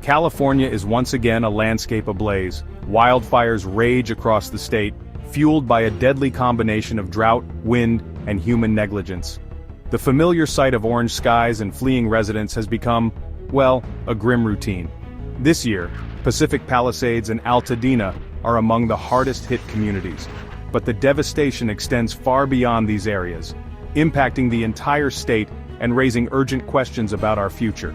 California is once again a landscape ablaze. Wildfires rage across the state, fueled by a deadly combination of drought, wind, and human negligence. The familiar sight of orange skies and fleeing residents has become, well, a grim routine. This year, Pacific Palisades and Altadena are among the hardest-hit communities. But the devastation extends far beyond these areas, impacting the entire state and raising urgent questions about our future.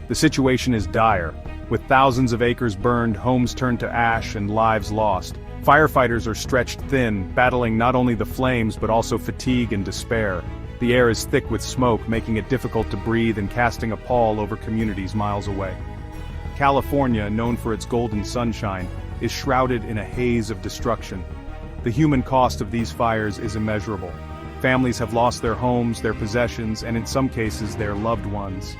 The situation is dire, with thousands of acres burned, homes turned to ash, and lives lost. Firefighters are stretched thin, battling not only the flames but also fatigue and despair. The air is thick with smoke, making it difficult to breathe and casting a pall over communities miles away. California, known for its golden sunshine, is shrouded in a haze of destruction. The human cost of these fires is immeasurable. Families have lost their homes, their possessions, and in some cases their loved ones.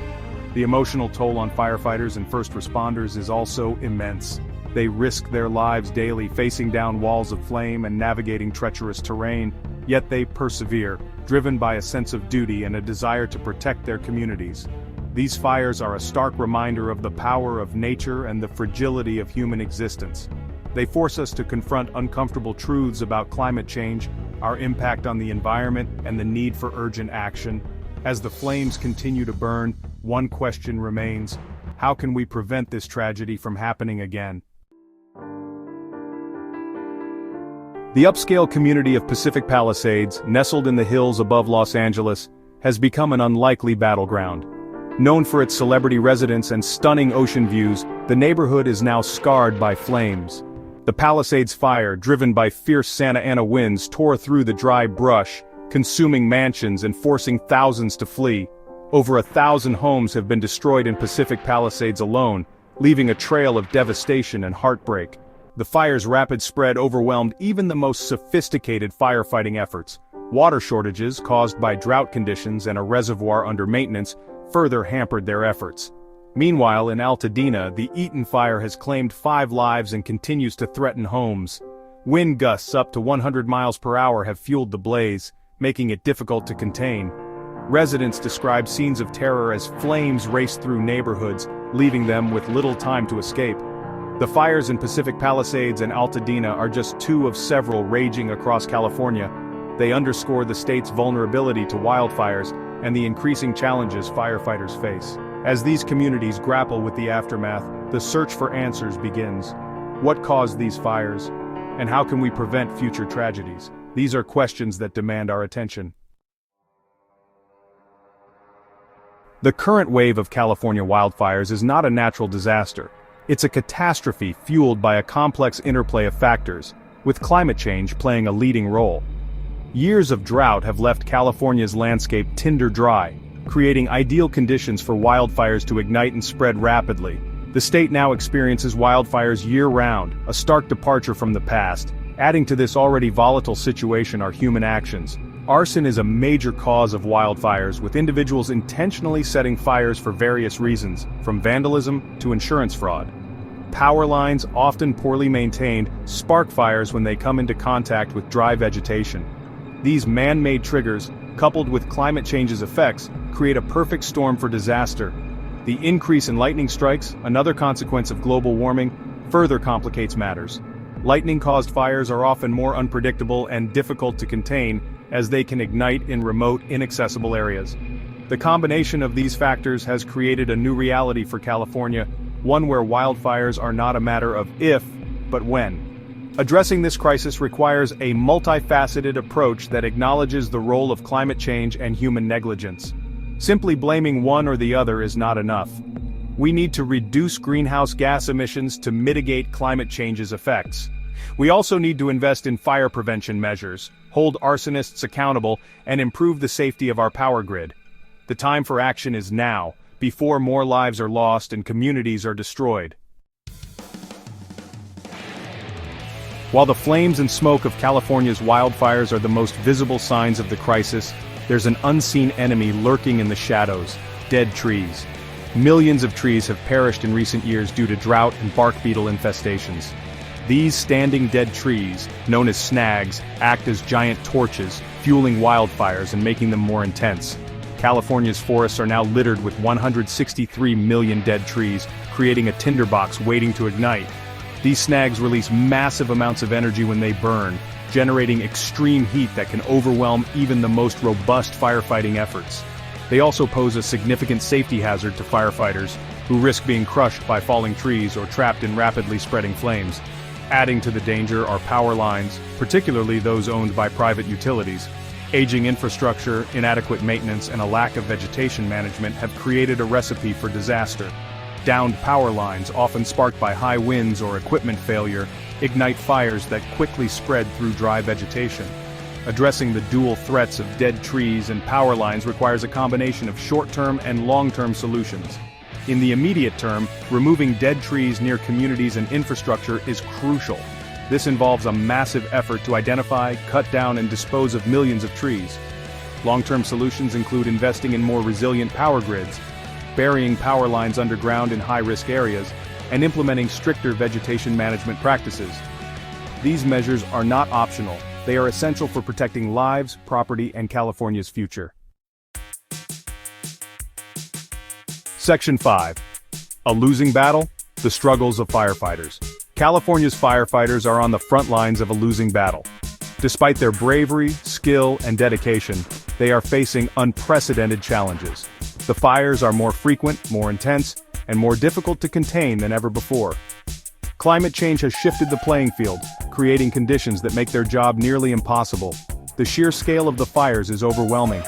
The emotional toll on firefighters and first responders is also immense. They risk their lives daily, facing down walls of flame and navigating treacherous terrain, yet they persevere, driven by a sense of duty and a desire to protect their communities. These fires are a stark reminder of the power of nature and the fragility of human existence. They force us to confront uncomfortable truths about climate change, our impact on the environment, and the need for urgent action. As the flames continue to burn, one question remains: how can we prevent this tragedy from happening again? The upscale community of Pacific Palisades, nestled in the hills above Los Angeles, has become an unlikely battleground. Known for its celebrity residents and stunning ocean views, the neighborhood is now scarred by flames. The Palisades fire, driven by fierce Santa Ana winds, tore through the dry brush, consuming mansions and forcing thousands to flee. Over 1,000 homes have been destroyed in Pacific Palisades alone, leaving a trail of devastation and heartbreak. The fire's rapid spread overwhelmed even the most sophisticated firefighting efforts. Water shortages caused by drought conditions and a reservoir under maintenance further hampered their efforts. Meanwhile, in Altadena, the Eaton fire has claimed 5 lives and continues to threaten homes. Wind gusts up to 100 miles per hour have fueled the blaze, making it difficult to contain. Residents describe scenes of terror as flames race through neighborhoods, leaving them with little time to escape. The fires in Pacific Palisades and Altadena are just 2 of several raging across California. They underscore the state's vulnerability to wildfires and the increasing challenges firefighters face. As these communities grapple with the aftermath, the search for answers begins. What caused these fires? And how can we prevent future tragedies? These are questions that demand our attention. The current wave of California wildfires is not a natural disaster. It's a catastrophe fueled by a complex interplay of factors, with climate change playing a leading role. Years of drought have left California's landscape tinder dry, creating ideal conditions for wildfires to ignite and spread rapidly. The state now experiences wildfires year-round, a stark departure from the past. Adding to this already volatile situation are human actions. Arson is a major cause of wildfires, with individuals intentionally setting fires for various reasons, from vandalism to insurance fraud. Power lines, often poorly maintained, spark fires when they come into contact with dry vegetation. These man-made triggers, coupled with climate change's effects, create a perfect storm for disaster. The increase in lightning strikes, another consequence of global warming, further complicates matters. Lightning-caused fires are often more unpredictable and difficult to contain, as they can ignite in remote, inaccessible areas. The combination of these factors has created a new reality for California, one where wildfires are not a matter of if, but when. Addressing this crisis requires a multifaceted approach that acknowledges the role of climate change and human negligence. Simply blaming one or the other is not enough. We need to reduce greenhouse gas emissions to mitigate climate change's effects. We also need to invest in fire prevention measures, hold arsonists accountable, and improve the safety of our power grid. The time for action is now, before more lives are lost and communities are destroyed. While the flames and smoke of California's wildfires are the most visible signs of the crisis, there's an unseen enemy lurking in the shadows: dead trees. Millions of trees have perished in recent years due to drought and bark beetle infestations. These standing dead trees, known as snags, act as giant torches, fueling wildfires and making them more intense. California's forests are now littered with 163 million dead trees, creating a tinderbox waiting to ignite. These snags release massive amounts of energy when they burn, generating extreme heat that can overwhelm even the most robust firefighting efforts. They also pose a significant safety hazard to firefighters, who risk being crushed by falling trees or trapped in rapidly spreading flames. Adding to the danger are power lines, particularly those owned by private utilities. Aging infrastructure, inadequate maintenance, and a lack of vegetation management have created a recipe for disaster. Downed power lines, often sparked by high winds or equipment failure, ignite fires that quickly spread through dry vegetation. Addressing the dual threats of dead trees and power lines requires a combination of short-term and long-term solutions. In the immediate term, removing dead trees near communities and infrastructure is crucial. This involves a massive effort to identify, cut down, and dispose of millions of trees. Long-term solutions include investing in more resilient power grids, burying power lines underground in high-risk areas, and implementing stricter vegetation management practices. These measures are not optional. They are essential for protecting lives, property, and California's future. Section 5. A losing battle? The struggles of firefighters. California's firefighters are on the front lines of a losing battle. Despite their bravery, skill, and dedication, they are facing unprecedented challenges. The fires are more frequent, more intense, and more difficult to contain than ever before. Climate change has shifted the playing field, creating conditions that make their job nearly impossible. The sheer scale of the fires is overwhelming.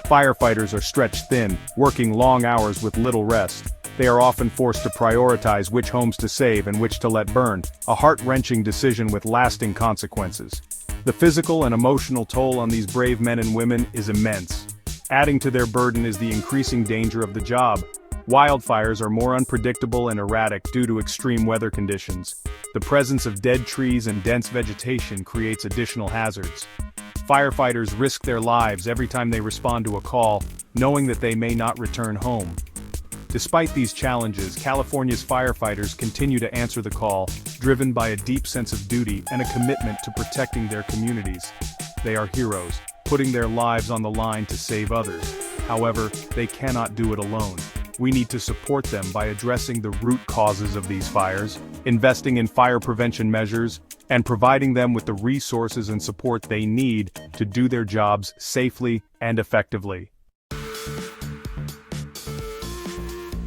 Firefighters are stretched thin, working long hours with little rest. They are often forced to prioritize which homes to save and which to let burn, a heart-wrenching decision with lasting consequences. The physical and emotional toll on these brave men and women is immense. Adding to their burden is the increasing danger of the job. Wildfires are more unpredictable and erratic due to extreme weather conditions. The presence of dead trees and dense vegetation creates additional hazards. Firefighters risk their lives every time they respond to a call, knowing that they may not return home. Despite these challenges, California's firefighters continue to answer the call, driven by a deep sense of duty and a commitment to protecting their communities. They are heroes, putting their lives on the line to save others. However, they cannot do it alone. We need to support them by addressing the root causes of these fires, investing in fire prevention measures, and providing them with the resources and support they need to do their jobs safely and effectively.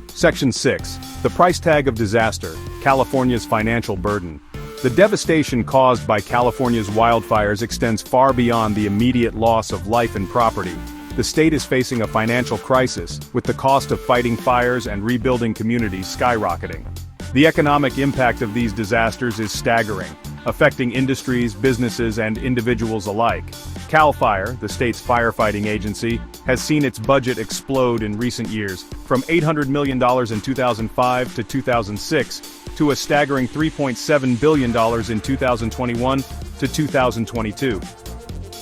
Section 6. The price tag of disaster, California's financial burden. The devastation caused by California's wildfires extends far beyond the immediate loss of life and property. The state is facing a financial crisis, with the cost of fighting fires and rebuilding communities skyrocketing. The economic impact of these disasters is staggering, affecting industries, businesses, and individuals alike. CAL FIRE, the state's firefighting agency, has seen its budget explode in recent years, from $800 million in 2005 to 2006, to a staggering $3.7 billion in 2021 to 2022.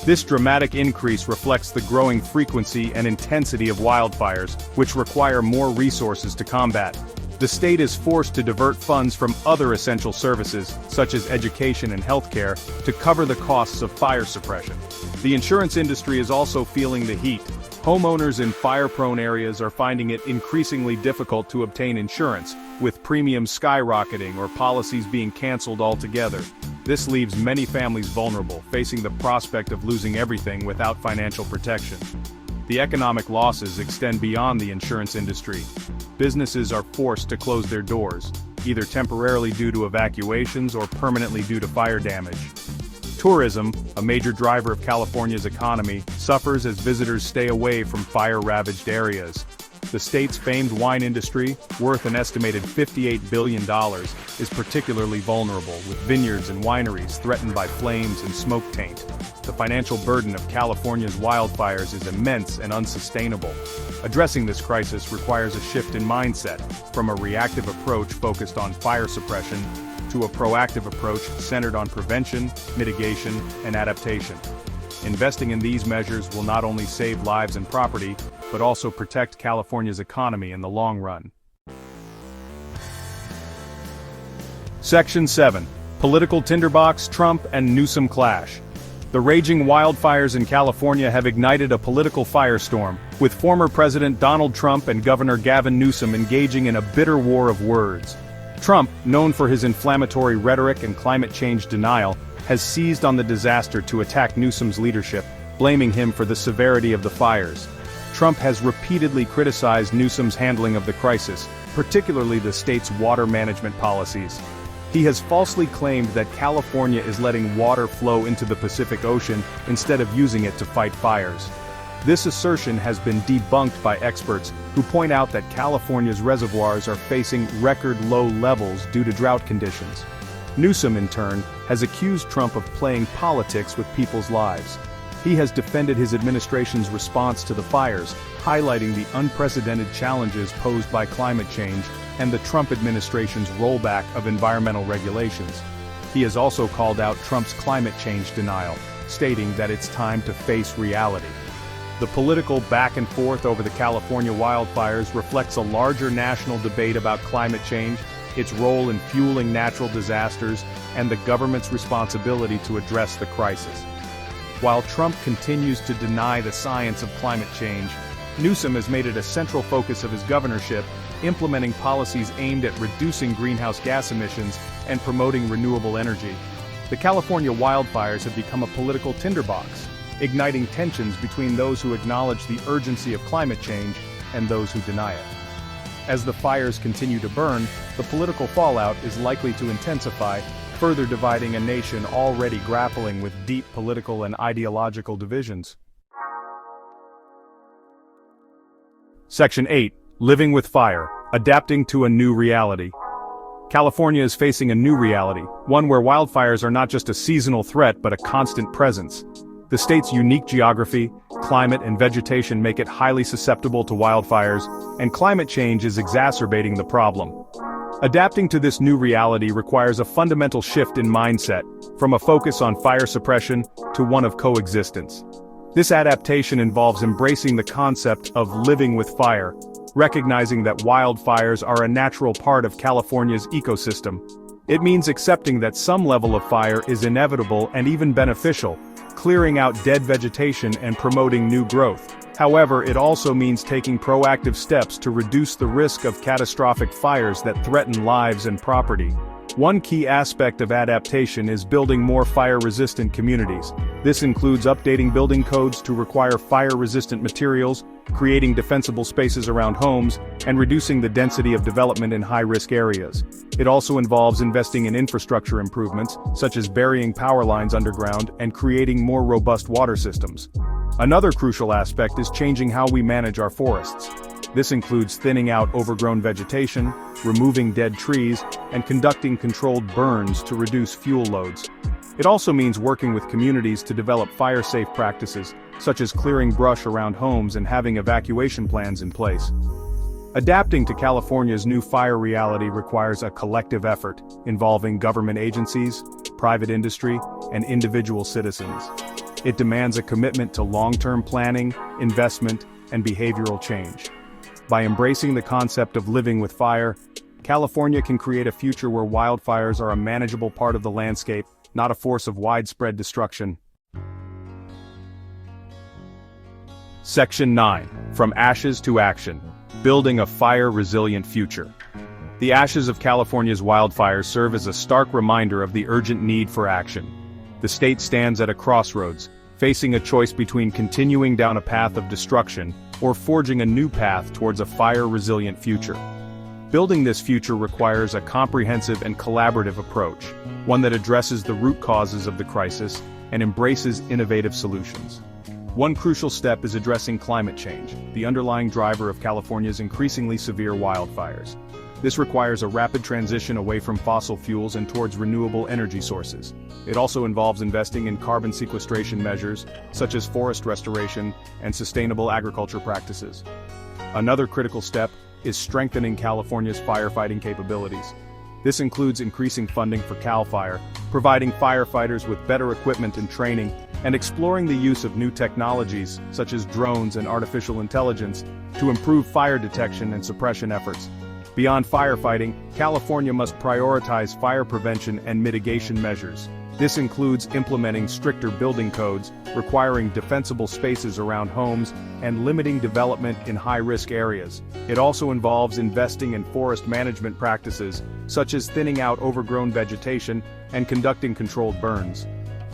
This dramatic increase reflects the growing frequency and intensity of wildfires, which require more resources to combat. The state is forced to divert funds from other essential services, such as education and healthcare, to cover the costs of fire suppression. The insurance industry is also feeling the heat. Homeowners in fire-prone areas are finding it increasingly difficult to obtain insurance, with premiums skyrocketing or policies being canceled altogether. This leaves many families vulnerable, facing the prospect of losing everything without financial protection. The economic losses extend beyond the insurance industry. Businesses are forced to close their doors, either temporarily due to evacuations or permanently due to fire damage. Tourism, a major driver of California's economy, suffers as visitors stay away from fire-ravaged areas. The state's famed wine industry, worth an estimated $58 billion, is particularly vulnerable, with vineyards and wineries threatened by flames and smoke taint. The financial burden of California's wildfires is immense and unsustainable. Addressing this crisis requires a shift in mindset, from a reactive approach focused on fire suppression to a proactive approach centered on prevention, mitigation, and adaptation. Investing in these measures will not only save lives and property, but also protect California's economy in the long run. Section 7. Political tinderbox, Trump and Newsom clash. The raging wildfires in California have ignited a political firestorm, with former President Donald Trump and Governor Gavin Newsom engaging in a bitter war of words. Trump, known for his inflammatory rhetoric and climate change denial, has seized on the disaster to attack Newsom's leadership, blaming him for the severity of the fires. Trump has repeatedly criticized Newsom's handling of the crisis, particularly the state's water management policies. He has falsely claimed that California is letting water flow into the Pacific Ocean instead of using it to fight fires. This assertion has been debunked by experts who point out that California's reservoirs are facing record low levels due to drought conditions. Newsom, in turn, has accused Trump of playing politics with people's lives. He has defended his administration's response to the fires, highlighting the unprecedented challenges posed by climate change and the Trump administration's rollback of environmental regulations. He has also called out Trump's climate change denial, stating that it's time to face reality. The political back and forth over the California wildfires reflects a larger national debate about climate change, its role in fueling natural disasters, and the government's responsibility to address the crisis. While Trump continues to deny the science of climate change, Newsom has made it a central focus of his governorship, implementing policies aimed at reducing greenhouse gas emissions and promoting renewable energy. The California wildfires have become a political tinderbox, igniting tensions between those who acknowledge the urgency of climate change and those who deny it. As the fires continue to burn, the political fallout is likely to intensify, further dividing a nation already grappling with deep political and ideological divisions. Section 8. Living with Fire, Adapting to a New Reality. California is facing a new reality, one where wildfires are not just a seasonal threat but a constant presence. The state's unique geography, climate, and vegetation make it highly susceptible to wildfires, and climate change is exacerbating the problem. Adapting to this new reality requires a fundamental shift in mindset, from a focus on fire suppression to one of coexistence. This adaptation involves embracing the concept of living with fire, recognizing that wildfires are a natural part of California's ecosystem. It means accepting that some level of fire is inevitable and even beneficial, clearing out dead vegetation and promoting new growth. However, it also means taking proactive steps to reduce the risk of catastrophic fires that threaten lives and property. One key aspect of adaptation is building more fire-resistant communities. This includes updating building codes to require fire-resistant materials, creating defensible spaces around homes, and reducing the density of development in high-risk areas. It also involves investing in infrastructure improvements, such as burying power lines underground and creating more robust water systems. Another crucial aspect is changing how we manage our forests. This includes thinning out overgrown vegetation, removing dead trees, and conducting controlled burns to reduce fuel loads. It also means working with communities to develop fire-safe practices, such as clearing brush around homes and having evacuation plans in place. Adapting to California's new fire reality requires a collective effort, involving government agencies, private industry, and individual citizens. It demands a commitment to long-term planning, investment, and behavioral change. By embracing the concept of living with fire, California can create a future where wildfires are a manageable part of the landscape, not a force of widespread destruction. Section 9. From Ashes to Action. Building a Fire-Resilient Future. The ashes of California's wildfires serve as a stark reminder of the urgent need for action. The state stands at a crossroads, facing a choice between continuing down a path of destruction or forging a new path towards a fire-resilient future. Building this future requires a comprehensive and collaborative approach, one that addresses the root causes of the crisis and embraces innovative solutions. One crucial step is addressing climate change, the underlying driver of California's increasingly severe wildfires. This requires a rapid transition away from fossil fuels and towards renewable energy sources. It also involves investing in carbon sequestration measures, such as forest restoration and sustainable agriculture practices. Another critical step is strengthening California's firefighting capabilities. This includes increasing funding for CAL FIRE, providing firefighters with better equipment and training, and exploring the use of new technologies, such as drones and artificial intelligence, to improve fire detection and suppression efforts. Beyond firefighting, California must prioritize fire prevention and mitigation measures. This includes implementing stricter building codes, requiring defensible spaces around homes, and limiting development in high-risk areas. It also involves investing in forest management practices, such as thinning out overgrown vegetation and conducting controlled burns.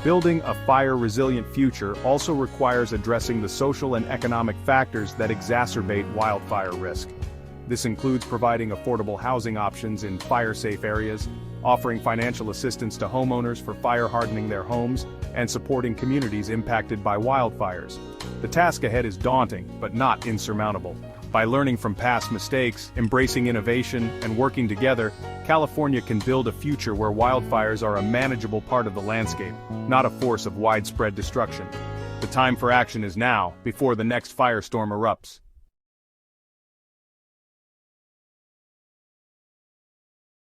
Building a fire-resilient future also requires addressing the social and economic factors that exacerbate wildfire risk. This includes providing affordable housing options in fire-safe areas, offering financial assistance to homeowners for fire hardening their homes, and supporting communities impacted by wildfires. The task ahead is daunting, but not insurmountable. By learning from past mistakes, embracing innovation, and working together, California can build a future where wildfires are a manageable part of the landscape, not a force of widespread destruction. The time for action is now, before the next firestorm erupts.